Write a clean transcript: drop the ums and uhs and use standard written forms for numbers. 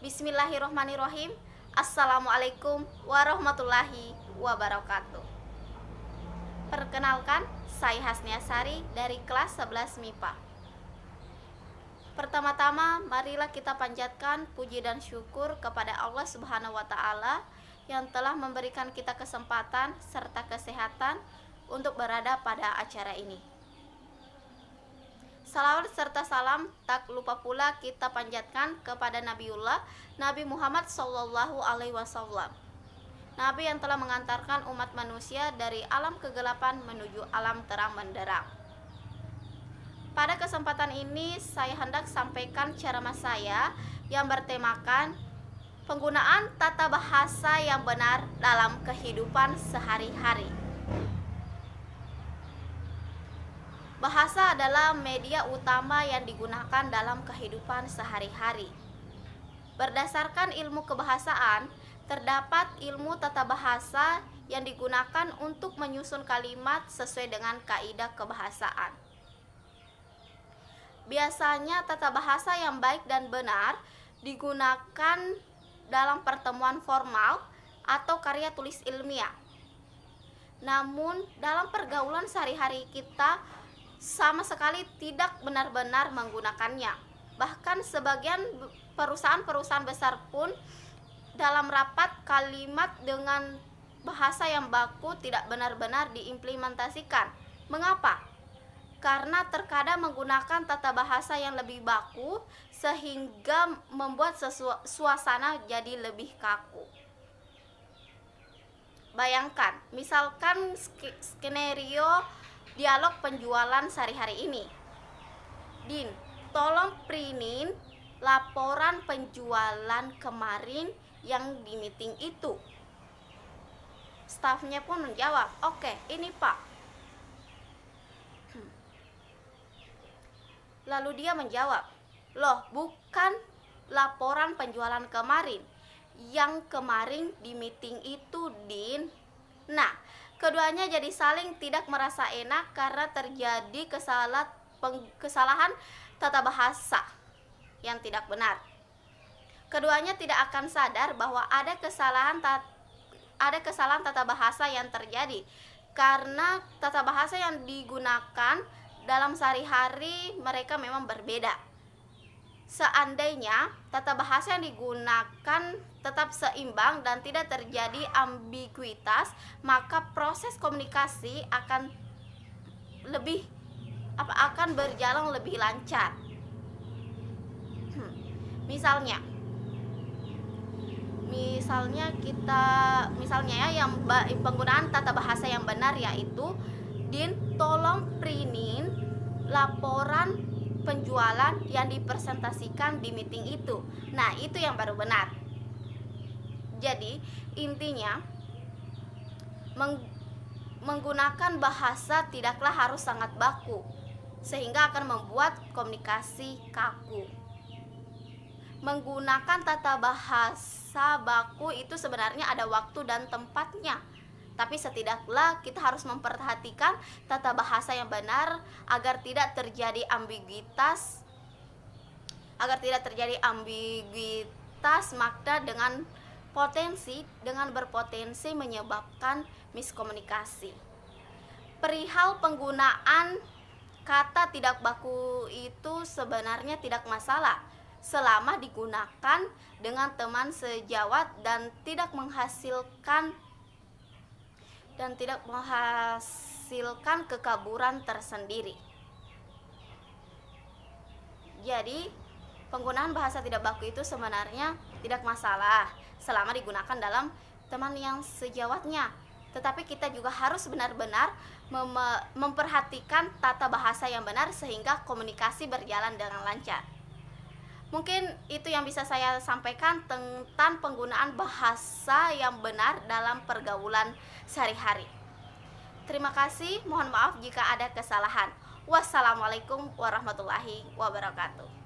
Bismillahirrohmanirrohim. Assalamualaikum warahmatullahi wabarakatuh. Perkenalkan, saya Hasnia Sari dari kelas 11 MIPA. Pertama-tama, marilah kita panjatkan puji dan syukur kepada Allah Subhanahu wa Ta'ala yang telah memberikan kita kesempatan serta kesehatan untuk berada pada acara ini. Salawat serta salam tak lupa pula kita panjatkan kepada Nabiullah Nabi Muhammad Sallallahu Alaihi Wasallam, Nabi yang telah mengantarkan umat manusia dari alam kegelapan menuju alam terang benderang. Pada kesempatan ini saya hendak sampaikan ceramah saya yang bertemakan penggunaan tata bahasa yang benar dalam kehidupan sehari-hari. Bahasa adalah media utama yang digunakan dalam kehidupan sehari-hari. Berdasarkan ilmu kebahasaan, terdapat ilmu tata bahasa yang digunakan untuk menyusun kalimat sesuai dengan kaidah kebahasaan. Biasanya tata bahasa yang baik dan benar digunakan dalam pertemuan formal atau karya tulis ilmiah. Namun dalam pergaulan sehari-hari kita sama sekali tidak benar-benar menggunakannya. Bahkan sebagian perusahaan-perusahaan besar pun dalam rapat kalimat dengan bahasa yang baku tidak benar-benar diimplementasikan. Mengapa? Karena terkadang menggunakan tata bahasa yang lebih baku sehingga membuat suasana jadi lebih kaku. Bayangkan, misalkan skenario dialog penjualan sehari-hari ini. Din, tolong printin laporan penjualan kemarin yang di meeting itu. Stafnya pun menjawab, oke, ini Pak. Lalu dia menjawab, loh bukan laporan penjualan kemarin. Yang kemarin di meeting itu, Din. Nah, keduanya jadi saling tidak merasa enak karena terjadi kesalahan tata bahasa yang tidak benar. Keduanya tidak akan sadar bahwa ada kesalahan tata bahasa yang terjadi karena tata bahasa yang digunakan dalam sehari-hari mereka memang berbeda. Seandainya tata bahasa yang digunakan tetap seimbang dan tidak terjadi ambiguitas, maka proses komunikasi akan berjalan lebih lancar. Misalnya ya, penggunaan tata bahasa yang benar yaitu, Din, tolong printin laporan penjualan yang dipresentasikan di meeting itu. Nah, itu yang baru benar. Jadi, intinya menggunakan bahasa tidaklah harus sangat baku sehingga akan membuat komunikasi kaku. Menggunakan tata bahasa baku itu sebenarnya ada waktu dan tempatnya. Tapi setidaknya kita harus memperhatikan tata bahasa yang benar agar tidak terjadi ambiguitas makna dengan berpotensi menyebabkan miskomunikasi. Perihal penggunaan kata tidak baku itu sebenarnya tidak masalah selama digunakan dengan teman sejawat dan tidak menghasilkan kekaburan tersendiri. Jadi, penggunaan bahasa tidak baku itu sebenarnya tidak masalah selama digunakan dalam teman yang sejawatnya. Tetapi kita juga harus benar-benar memperhatikan tata bahasa yang benar sehingga komunikasi berjalan dengan lancar. Mungkin itu yang bisa saya sampaikan tentang penggunaan bahasa yang benar dalam pergaulan sehari-hari. Terima kasih, mohon maaf jika ada kesalahan. Wassalamualaikum warahmatullahi wabarakatuh.